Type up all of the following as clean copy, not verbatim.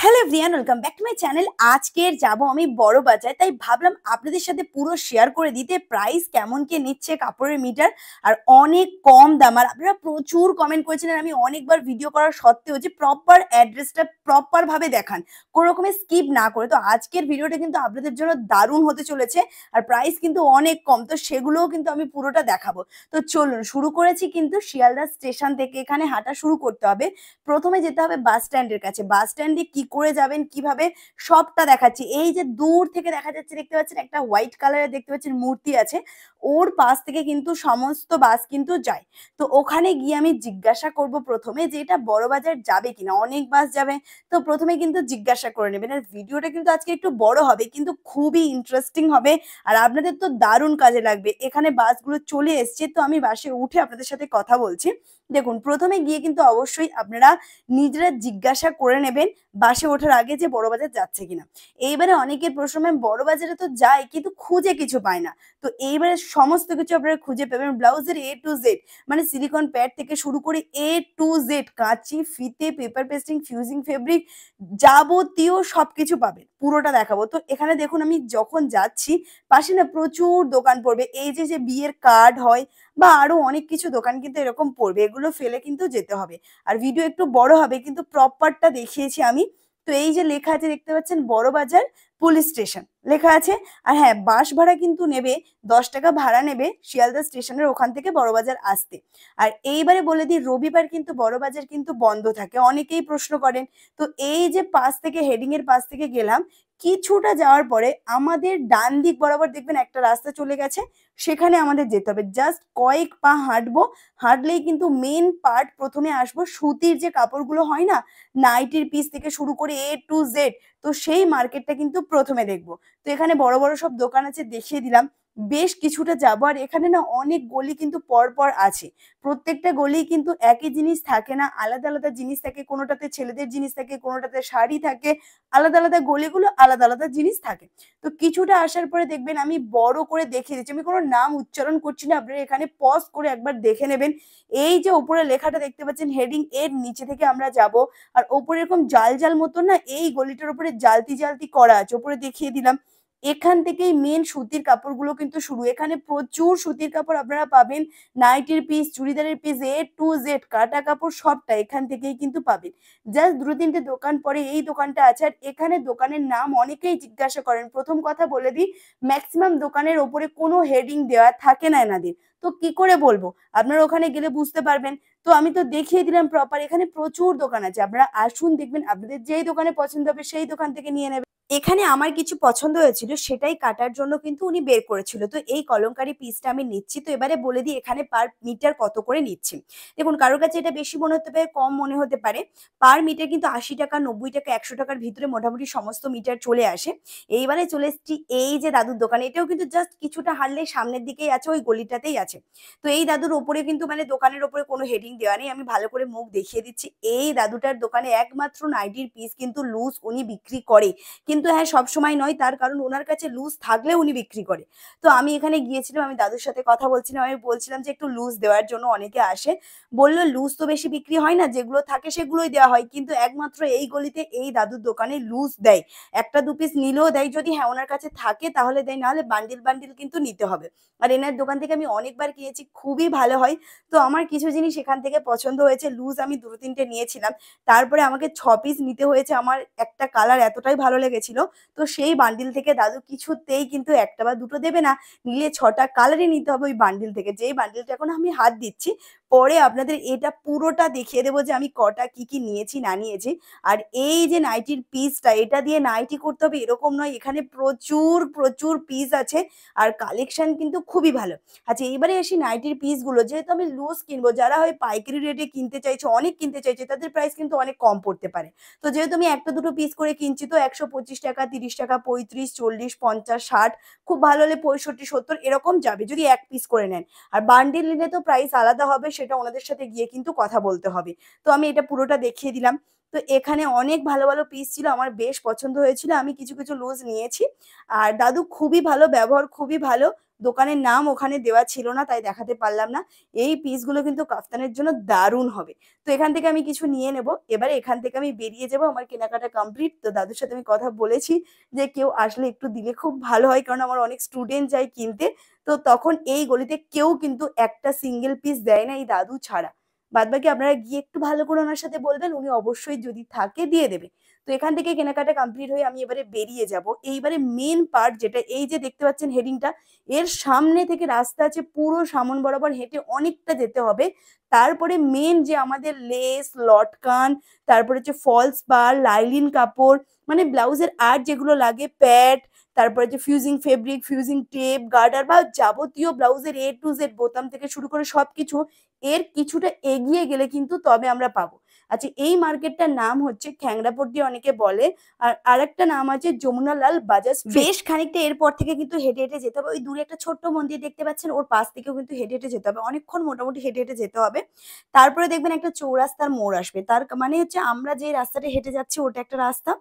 Hello everyone, welcome back to my channel. আজকের যাবো আমি বড় বাজার, তাই ভাবলাম আপনাদের সাথে পুরো শেয়ার করে দিতে প্রাইস কেমন কে নিচ্ছে কাপড়ের মিটার। আর অনেক কম দাম। আর আপনারা প্রচুর কমেন্ট করেছিলেন আমি অনেকবার ভিডিও করার সত্ত্বেও যে প্রপার অ্যাড্রেসটা প্রপার ভাবে দেখান, কোনো রকমের স্কিপ না করে। তো আজকের ভিডিওটা কিন্তু আপনাদের জন্য দারুণ হতে চলেছে। আর প্রাইস কিন্তু অনেক কম, তো সেগুলোও কিন্তু আমি পুরোটা দেখাবো। তো চলুন, শুরু করেছি কিন্তু শিয়ালদা স্টেশন থেকে। এখানে হাঁটা শুরু করতে হবে। প্রথমে যেতে হবে বাস স্ট্যান্ডের কাছে। বাস স্ট্যান্ডে কি করে যাবেন, কিভাবে, সবটা দেখাচ্ছি। এই যে দূর থেকে দেখা যাচ্ছে, দেখতে পাচ্ছেন একটা হোয়াইট কালারের দেখতে পাচ্ছেন মূর্তি আছে, ওর পাশ থেকে কিন্তু সমস্ত বাস কিন্তু যায়। তো ওখানে গিয়ে আমি জিজ্ঞাসা করব প্রথমে যে এটা বড়বাজার যাবে কিনা। অনেক বাস যাবে, তো প্রথমে কিন্তু জিজ্ঞাসা করে নেবেন। আর ভিডিওটা কিন্তু আজকে একটু বড় হবে, কিন্তু খুবই ইন্টারেস্টিং হবে। আর আপনাদের তো দারুণ কাজে লাগবে। এখানে বাসগুলো চলে এসছে, তো আমি বাসে উঠে আপনাদের সাথে কথা বলছি। দেখুন, প্রথমে গিয়ে কিন্তু অবশ্যই আপনারা নিজেরা জিজ্ঞাসা করে নেবেন বাসে ওঠার আগে যে বড়বাজার যাচ্ছে কিনা। এইবারে অনেকের প্রশ্ন, ম্যাম বড়বাজারে তো যায় কিন্তু খুঁজে কিছু পায় না। তো এইবারে সমস্ত কিছু আপনারা খুঁজে পাবেন। ব্লাউজের এ টু জেড, মানে সিলিকন প্যাড থেকে শুরু করে এ টু জেড, কাঁচি, ফিতে, পেপার পেস্টিং, ফিউজিং ফেব্রিক, যাবতীয় সবকিছু পাবেন। পুরোটা দেখাবো। তো এখানে দেখুন, আমি যখন যাচ্ছি পাশে না প্রচুর দোকান পড়বে। এই যে যে বিয়ের কার্ড হয় বা আরো অনেক কিছু দোকান কিন্তু এরকম পড়বে, এগুলো ফেলে কিন্তু যেতে হবে। আর ভিডিও একটু বড় হবে, কিন্তু প্রপারটা দেখিয়েছি আমি। তো এই যে লেখা আছে দেখতে পাচ্ছেন, বড়বাজার পুলিশ স্টেশন লেখা আছে। আর হ্যাঁ, বাস ভাড়া কিন্তু নেবে 10 টাকা ভাড়া নেবে শিয়ালদা স্টেশনের ওখান থেকে বড়বাজার আসতে। আর এইবারে বলে দিই, রবিবার কিন্তু বড়বাজার কিন্তু বন্ধ থাকে, অনেকেই প্রশ্ন করেন। তো এই যে পাশ থেকে, হেডিং এর পাশ থেকে গেলাম, কিছুটা যাওয়ার পরে আমাদের ডান দিক বরাবর দেখবেন একটা রাস্তা চলে গেছে, সেখানে আমাদের যেতে হবে। জাস্ট কয়েক পা হাঁটবো, হাঁটলেই কিন্তু মেন পার্ট প্রথমে আসবো। সুতির যে কাপড়গুলো হয় না, নাইটির পিস থেকে শুরু করে এ টু জেড, তো সেই মার্কেটটা কিন্তু প্রথমে দেখবো। তো এখানে বড় বড় সব দোকান আছে, দেখিয়ে দিলাম। বেশ কিছুটা যাবো। আর এখানে না অনেক গলি কিন্তু পর পর আছে। প্রত্যেকটা গলি কিন্তু একই জিনিস থাকে না, আলাদা আলাদা জিনিস থাকে। কোনোটাতে ছেলেদের জিনিস থাকে, কোনোটাতে শাড়ি থাকে। আলাদা আলাদা গলিগুলো আলাদা আলাদা জিনিস থাকে। তো কিছুটা আসার পরে দেখবেন আমি বড় করে দেখিয়ে দিচ্ছি। আমি কোনো নাম উচ্চারণ করছি না, আপনারা এখানে পজ করে একবার দেখে নেবেন। এই যে উপরে লেখাটা দেখতে পাচ্ছেন হেডিং, এর নিচে থেকে আমরা যাব। আর ওপরে এরকম জাল জাল মতন না, এই গলিটার উপরে জালতি জালতি করা আছে, ওপরে দেখিয়ে দিলাম। এখান থেকেই মেন সুতির কাপড়গুলো কিন্তু শুরু। এখানে প্রচুর সুতির কাপড় আপনারা পাবেন। নাইটির পিস, চুড়িদারের পিস, এ টু জেড, কাটা কাপড় সবটা এখান থেকেই কিন্তু পাবেন। জাস্ট দুটো তিনটে দোকান পরে এই দোকানটা আছে। আর এখানে দোকানের নাম অনেকেই জিজ্ঞাসা করেন। প্রথম কথা বলে দিই, ম্যাক্সিমাম দোকানের ওপরে কোনো হেডিং দেওয়া থাকে না এনাদের। তো কি করে বলবো, আপনারা ওখানে গেলে বুঝতে পারবেন। তো আমি তো দেখিয়ে দিলাম প্রপার। এখানে প্রচুর দোকান আছে, আপনারা আসুন, দেখবেন আপনাদের যেই দোকানে পছন্দ হবে সেই দোকান থেকে নিয়ে নেবেন। এখানে আমার কিছু পছন্দ হয়েছিল, সেটাই কাটার জন্য কিন্তু উনি বের করেছিল। তো এই কলমকারি পিসটা আমি নিচ্ছি। তো এবারে বলে দিই এখানে পার মিটার কত করে নিচ্ছি। দেখুন, কারোর কাছে এটা বেশি মনে হতে পারে, কম মনে হতে পারে। পার মিটার কিন্তু 80 টাকা, 90 টাকা, 100 টাকার ভিতরে মোটামুটি সমস্ত মিটার চলে আসে। এইবারে চলে এসেছি এই যে দাদুর দোকানে। এটাও কিন্তু জাস্ট কিছুটা হাঁটলে সামনের দিকেই আছে, ওই গলিটাতেই আছে। তো এই দাদুর ওপরে কিন্তু, মানে দোকানের ওপরে কোনো হেডিং দেওয়া নেই। আমি ভালো করে মুখ দেখিয়ে দিচ্ছি। এই দাদুটার দোকানে একমাত্র নাইটির পিস কিন্তু লুজ উনি বিক্রি করে। কিন্তু হ্যাঁ, সবসময় নয়, তার কারণ ওনার কাছে লুজ থাকলেও উনি বিক্রি করে। তো আমি এখানে গিয়েছিলাম, আমি দাদুর সাথে কথা বলছিলাম, আমি বলছিলাম যে একটু লুজ দেওয়ার জন্য। অনেকে আসে, বললো লুজ তো বেশি বিক্রি হয় না, যেগুলো থাকে সেগুলোই দেওয়া হয়। কিন্তু একমাত্র এই গলিতে এই দাদুর দোকানে লুজ দেয়। একটা দু পিস নিলেও দেয়, যদি হ্যাঁ ওনার কাছে থাকে তাহলে দেয়, নাহলে বান্ডিল বান্ডিল কিন্তু নিতে হবে। আর এনার দোকান থেকে আমি অনেকবার কিনেছি, খুবই ভালো হয়। তো আমার কিছু জিনিস এখান থেকে পছন্দ হয়েছে। লুজ আমি দুটো তিনটে নিয়েছিলাম। তারপরে আমাকে 6 পিস নিতে হয়েছে। আমার একটা কালার এতটাই ভালো লেগেছিল। তো সেই বান্ডিল থেকে দাদু কিছুতেই কিন্তু একটা বা দুটো দেবে না, নিলে 6টা কালারই নিতে হবে ওই বান্ডিল থেকে। যেই বান্ডিলটা এখন আমি হাত দিচ্ছি, পরে আপনাদের এটা পুরোটা দেখিয়ে দেবো যে আমি কটা কি কি নিয়েছি না নিয়েছি। আর এই যে নাইটির পিসটা, এটা দিয়ে নাইটি করতে হবে এরকম নয়, এখানে প্রচুর প্রচুর পিস আছে। আর কালেকশন কিন্তু খুবই ভালো। আচ্ছা, এইবারে আসি নাইটির পিসগুলো। যেহেতু আমি লুজ কিনবো, যারা হয় পাইকারি রেটে কিনতে চাইছে, অনেক কিনতে চাইছে, তাদের প্রাইস কিন্তু অনেক কম পড়তে পারে। তো যেহেতু আমি একটা দুটো পিস করে কিনছি, তো 125 টাকা, 30 টাকা, 35, 40, 50, 60, খুব ভালো হলে 65, 70 এরকম যাবে যদি এক পিস করে নেন। আর বান্ডিল নিলে তো প্রাইস আলাদা হবে, সেটা ওনাদের সাথে গিয়ে কিন্তু কথা বলতে হবে। তো আমি এটা পুরোটা দেখিয়ে দিলাম। তো এখানে অনেক ভালো ভালো পিস ছিল, আমার বেশ পছন্দ হয়েছিল। আমি কিছু কিছু লুজ নিয়েছি। আর দাদু খুবই ভালো, ব্যবহার খুবই ভালো। দোকানের নাম ওখানে দেওয়া ছিল না, তাই দেখাতে পারলাম না। এই পিসগুলো কিন্তু কাফতানের জন্য দারুণ হবে। তো এখান থেকে আমি কিছু নিয়ে নেব। এবারে এখান থেকে আমি বেরিয়ে যাবো। আমার কেনাকাটা কমপ্লিট। তো দাদুর সাথে আমি কথা বলেছি যে কেউ আসলে একটু দিলে খুব ভালো হয়। কারণ আমার অনেক স্টুডেন্ট যায় কিনতে। তো তখন এই গলিতে কেউ কিন্তু একটা সিঙ্গেল পিস দেয় না এই দাদু ছাড়া। বাদবাকি আপনারা গিয়ে একটু ভালো করে ওনার সাথে বলবেন, উনি অবশ্যই যদি থাকে দিয়ে দেবে। তো এখান থেকে কেনাকাটা কমপ্লিট হয়ে আমি এবারে বেরিয়ে যাব। এইবারে মেন পার্ট যেটা, এই যে দেখতে পাচ্ছেন হেডিংটা, এর সামনে থেকে রাস্তা আছে, পুরো সামন বরাবর হেঁটে অনেকটা যেতে হবে। তারপরে মেন যে আমাদের লেস, লটকান, তারপরে হচ্ছে ফলস পাড়, লাইলিন কাপড়, মানে ব্লাউজের আর যেগুলো লাগে, প্যাড, তারপরে যে ফিউজিং ফেব্রিক, ফিউজিং টেপ, গার্ডার বা যাবতীয় ব্লাউজের এ টু জেড, বোতাম থেকে শুরু করে সবকিছু এর কিছুটা এগিয়ে গেলে কিন্তু তবে আমরা পাবো। আচ্ছা, এই মার্কেটটার নাম হচ্ছে খ্যাংরাপট্টি অনেকে বলে, আর আরেকটা নাম আছে যমুনালাল বাজার স্ট্রিট। বেশ খানিকটা এরপর থেকে কিন্তু হেঁটে হেঁটে যেতে হবে। ওই দূরে একটা ছোট্ট মন্দির দেখতে পাচ্ছেন, ওর পাশ থেকেও কিন্তু হেঁটে হেঁটে যেতে হবে, অনেকক্ষণ মোটামুটি হেঁটে হেঁটে যেতে হবে। তারপরে দেখবেন একটা চৌরাস্তার মোড় আসবে, তার মানে হচ্ছে আমরা যে রাস্তাটা হেঁটে যাচ্ছি ওটা একটা রাস্তা।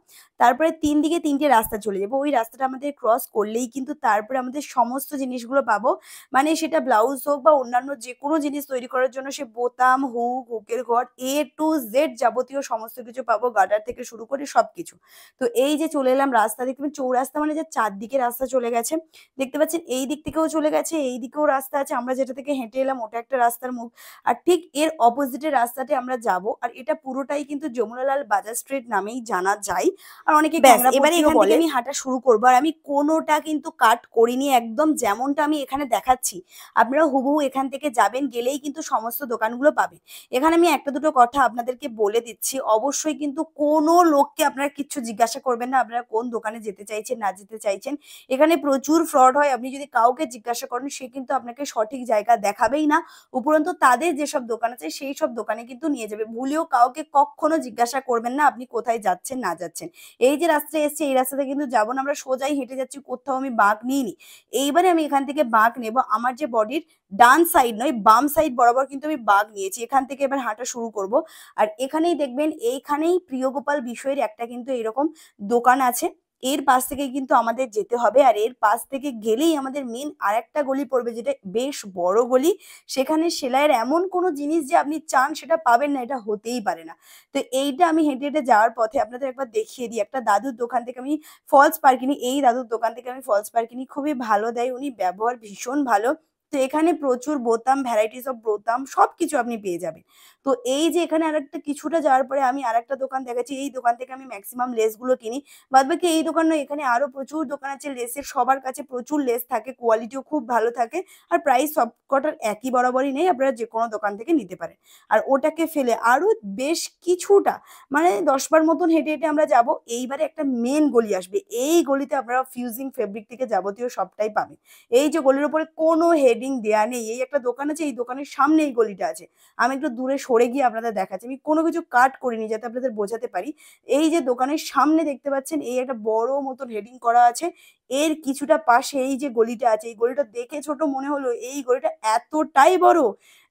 তারপরে দিকে তিনটে রাস্তা চলে যাবো, ওই রাস্তাটা আমাদের ক্রস করলেই কিন্তু তারপরে আমাদের সমস্ত জিনিসগুলো পাবো। মানে সেটা ব্লাউজ হোক বা অন্যান্য যে কোনো জিনিস তৈরি করার জন্য, সে বোতাম, হুক, হুকের ঘর, এ টু জেড যাবতীয় সমস্ত কিছু পাবো, গার্ডার থেকে শুরু করে সবকিছু। তো এই যে চলে এলাম রাস্তা, দেখতে পাচ্ছেন চৌরাস্তা মানে যে চারদিকে রাস্তা চলে গেছে, দেখতে পাচ্ছেন এই দিক থেকেও চলে গেছে, এই দিকেও রাস্তা আছে, আমরা যেটা থেকে হেঁটে এলাম ওটা একটা রাস্তার মুখ। আর ঠিক এর অপোজিটের রাস্তাতে আমরা যাব, আর এটা পুরোটাই কিন্তু যমুনালাল বাজার স্ট্রিট নামেই জানা যায়। আর অনেকে ব্যাস এবারে এখান থেকে আমি হাঁটা শুরু করবো। আর আমি কোনোটা কিন্তু কাট করিনি, একদম যেমনটা আমি এখানে দেখাচ্ছি আপনারা হুবহু এখান থেকে যাবেন, গেলেই কিন্তু সমস্ত দোকানগুলো পাবেন। এখানে আমি একটা দুটো কথা আপনাদেরকে বলে দিচ্ছি, অবশ্যই কিন্তু কোনো লোককে আপনারা কিচ্ছু জিজ্ঞাসা করবেন না আপনারা কোন দোকানে যেতে চাইছেন না যেতে চাইছেন। এখানে প্রচুর ফ্রড হয়, আপনি যদি কাউকে জিজ্ঞাসা করেন সে কিন্তু আপনাকে সঠিক জায়গা দেখাবেই না, উপরন্তু তাদের যেসব দোকান আছে সেই সব দোকানে কিন্তু নিয়ে যাবে। ভুলেও কাউকে কখনো জিজ্ঞাসা করবেন না আপনি কোথায় যাচ্ছেন না যাচ্ছেন। এই যে রাস্তায় এসছে এই রাস্তাতে কিন্তু যাবো না, আমরা সোজাই হেঁটে যাচ্ছি, কোথাও আমি বাঁক নিইনি। এইবারে আমি এখান থেকে বাঁক নেব, আমার যে বডির ডান সাইড নয় বাম সাইড বরাবর কিন্তু আমি বাঁক নিয়েছি, এখান থেকে এবার হাঁটা শুরু করব। আর এখানেই দেখবেন, এইখানেই প্রিয়গোপাল বিষয়ের একটা কিন্তু এরকম দোকান আছে, এর পাশ থেকে কিন্তু আমাদের যেতে হবে। আর এর পাশ থেকে গেলেই আমাদের মেন আরেকটা গলি পড়বে, যেটা বেশ বড় গলি। সেখানে সেলাইয়ের এমন কোনো জিনিস যে আপনি চান সেটা পাবেন না, এটা হতেই পারে না। তো এইটা আমি হেঁটে হেঁটে যাওয়ার পথে আপনাদের একবার দেখিয়ে দিই, একটা দাদুর দোকান থেকে আমি ফলস পাড় কিনি। এই দাদুর দোকান থেকে আমি ফলস পাড় কিনি, খুবই ভালো দেয় উনি, ব্যবহার ভীষণ ভালো। তো এখানে প্রচুর বোতাম, ভ্যারাইটিস অফ বোতাম সবকিছু আপনি পেয়ে যাবেন। তো এই যে এখানে আরেকটা কিছুটা যাওয়ার পরে আমি আরেকটা দোকান দেখাচ্ছি, এই দোকান থেকে আমি ম্যাক্সিমাম লেসগুলো কিনি। বাদবাকি এই দোকান নয়, এখানে আরো প্রচুর দোকান আছে লেসের, সবার কাছে প্রচুর লেস থাকে, কোয়ালিটিও খুব ভালো থাকে। আর প্রাইস সবকটার একই বরাবরই নেই, আপনারা যে কোনো দোকান থেকে নিতে পারেন। আর ওটাকে ফেলে আরো বেশ কিছুটা, মানে 10 বার মতন হেঁটে হেঁটে আমরা যাব। এইবারে একটা মেন গলি আসবে, এই গলিতে আপনারা ফিউজিং ফেব্রিক থেকে যাবতীয় সবটাই পাবেন। এই যে গলির উপরে কোনো হেডিং দেয়া নেই, এই একটা দোকান আছে, এই দোকানের সামনে এই গলিটা আছে। আমি একটু দূরে সরে গিয়ে আপনাদের দেখাচ্ছি, আমি কোনো কিছু কাট করিনি যাতে আপনাদের বোঝাতে পারি। এই যে দোকানের সামনে দেখতে পাচ্ছেন এই একটা বড় মতন হেডিং করা আছে, এর কিছুটা পাশে এই যে গলিটা আছে, এই গলিটা দেখে ছোট মনে হলো, এই গলিটা এতটাই বড়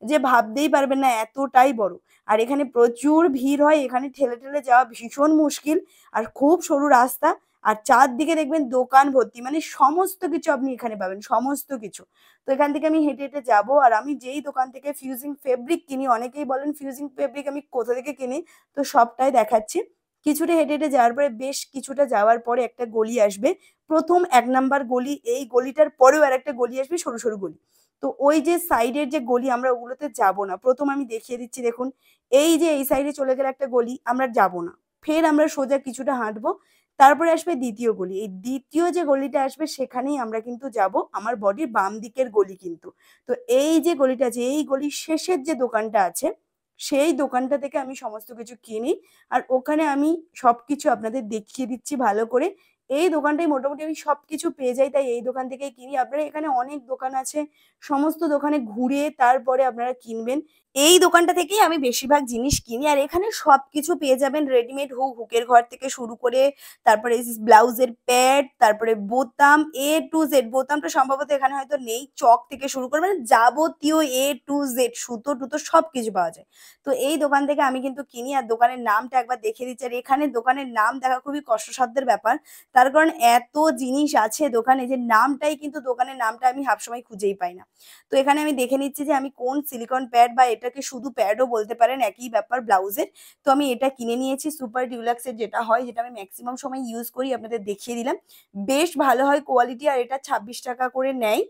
যে ভাবতেই পারবেন না, এতটাই বড়। আর এখানে প্রচুর ভিড় হয়, এখানে ঠেলে ঠেলে যাওয়া ভীষণ মুশকিল, আর খুব সরু রাস্তা। আর চারদিকে দেখবেন দোকান ভর্তি, মানে সমস্ত কিছু আপনি এখানে পাবেন, সমস্ত কিছু। তো এখান থেকে আমি হেঁটে হেঁটে যাবো। আর আমি যেই দোকান থেকে ফিউজিং ফেব্রিক কিনি, অনেকেই বলেন ফিউজিং ফেব্রিক আমি কোথা থেকে কিনি, তো সবটাই দেখাচ্ছি। কিছুটা হেঁটে হেঁটে যাওয়ার পরে, বেশ কিছুটা যাওয়ার পরে একটা গলি আসবে, প্রথম ১ নাম্বার গলি। এই গলিটার পরেও আরেকটা গলি আসবে, সরু সরু গলি। তো ওই যে সাইডের যে গলি, আমরা ওগুলোতে যাব না। প্রথম আমি দেখিয়ে দিচ্ছি, দেখুন এই যে এই সাইডে চলে গেলে একটা গলি, আমরা যাব না। ফের আমরা সোজা কিছুটা হাঁটবো, তারপরে আসবে দ্বিতীয় গলি। এই দ্বিতীয় যে গলিটা আসবে সেখানেই আমরা কিন্তু যাব, আমার বডির বাম দিকের গলি কিন্তু। তো এই যে গলিটা আছে, এই গলির শেষের যে দোকানটা আছে, সেই দোকানটা থেকে আমি সমস্ত কিছু কিনি। আর ওখানে আমি সবকিছু আপনাদের দেখিয়ে দিচ্ছি ভালো করে। এই দোকানটায় মোটামুটি আমি সবকিছু পেয়ে যাই, তাই এই দোকান থেকেই কিনি। আপনারা এখানে অনেক দোকান আছে, সমস্ত দোকানে ঘুরে তারপরে আপনারা কিনবেন। এই দোকানটা থেকেই আমি বেশিরভাগ জিনিস কিনি। আর এখানে সবকিছু পেয়ে যাবেন রেডিমেড হুকের ঘর থেকে শুরু করে তারপরে ব্লাউজের প্যাড, তারপরে বোতাম A to Z। বোতামটা সম্ভবত এখানে হয়তো নেই। চক থেকে শুরু করে মানে যাবতীয় A to Z সুতো-টুতো সবকিছু পাওয়া যায়। তো এই দোকান থেকে আমি কিন্তু কিনি। আর দোকানের নামটা একবার দেখিয়ে দিচ্ছি। আর এখানে দোকানের নাম দেখা খুবই কষ্টসাধ্যের ব্যাপার। তার কারণ এত জিনিস আছে দোকানে যে নামটাই কিন্তু দোকানের নামটা আমি সবসময় খুঁজেই পাই না। তো এখানে আমি দেখে নিচ্ছি যে আমি কোন সিলিকন প্যাড বা এটাকে শুধু প্যাডও বলতে পারেন, একই ব্যাপার ব্লাউজের। তো আমি এটা কিনে নিয়েছি সুপার ডিলাক্স এর, যেটা হয়, যেটা আমি মেক্সিমাম সময় ইউজ করি, আপনাদের দেখিয়ে দিলাম। বেশ ভালো হয় কোয়ালিটি। আর এটা 26 টাকা করে নেয়।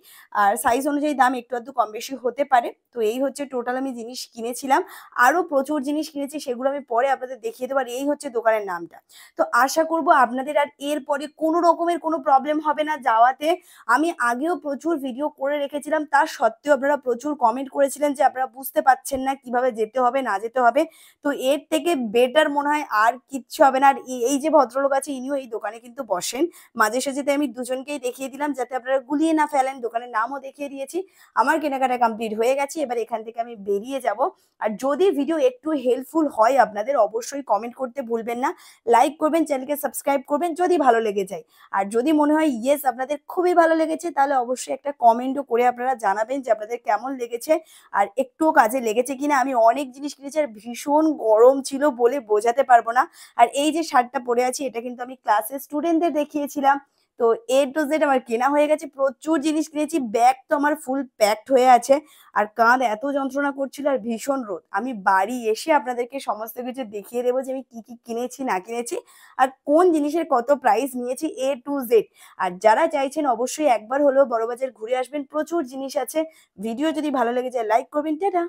আর সাইজ অনুযায়ী দাম একটু আধটু কম বেশি হতে পারে। তো এই হচ্ছে টোটাল আমি জিনিস কিনেছিলাম। আরো প্রচুর জিনিস কিনেছি, সেগুলো আমি পরে আপনাদের দেখিয়ে দেবো। আর এই হচ্ছে দোকানের নামটা। তো আশা করব আপনাদের আর এরপরে কোনো রকমের কোনো প্রবলেম হবে না যাওয়াতে। আমি আগেও প্রচুর ভিডিও করে রেখেছিলাম, তা সত্ত্বেও আপনারা প্রচুর কমেন্ট করেছিলেন যে আপনারা বুঝতে পারছেন না কিভাবে যেতে হবে না যেতে হবে। তো এর থেকে বেটার মনে হয় আর কিচ্ছু হবে না। আর এই যে ভদ্রলোক আছে ইনিও এই দোকানে কিন্তু বসেন মাঝে সাঝে, তাই আমি দুজনকেই দেখিয়ে দিলাম যাতে আপনারা গুলিয়ে না ফেলেন। দোকানের নামও দেখিয়ে দিয়েছি। আমার কেনাকাটা কমপ্লিট হয়ে গেছে, এবার এখান থেকে আমি বেরিয়ে যাব। আর যদি ভিডিও একটু হেল্পফুল হয় আপনাদের, অবশ্যই কমেন্ট করতে ভুলবেন না, লাইক করবেন, চ্যানেলকে সাবস্ক্রাইব করবেন যদি ভালো লেগে যায়। আর যদি মনে হয় ইয়েস আপনাদের খুবই ভালো লেগেছে, তাহলে অবশ্যই একটা কমেন্টও করে আপনারা জানাবেন যে আপনাদের কেমন লেগেছে আর একটুও কাজে লেগেছে কিনা। আমি অনেক জিনিস কিনেছি আর ভীষণ গরম ছিল বলে বোঝাতে পারবো না। আর এই যে শার্টটা পরে আছি এটা কিন্তু আমি ক্লাসের স্টুডেন্টদের দেখিয়েছিলাম। তো A to Z আমার কেনা হয়ে গেছে, প্রচুর জিনিস কিনেছি, ব্যাগ তো আমার ফুল প্যাকড হয়ে আছে। আর কাঁধ এত যন্ত্রণা করছিল আর ভীষণ রোদ। আমি বাড়ি এসে আপনাদেরকে সমস্ত কিছু দেখিয়ে দেবো যে আমি কি কি কিনেছি না কিনেছি আর কোন জিনিসের কত প্রাইস নিয়েছি A to Z। আর যারা চাইছেন অবশ্যই একবার হলেও বড়বাজার ঘুরে আসবেন, প্রচুর জিনিস আছে। ভিডিও যদি ভালো লেগে যায় লাইক করবেন। টাটা।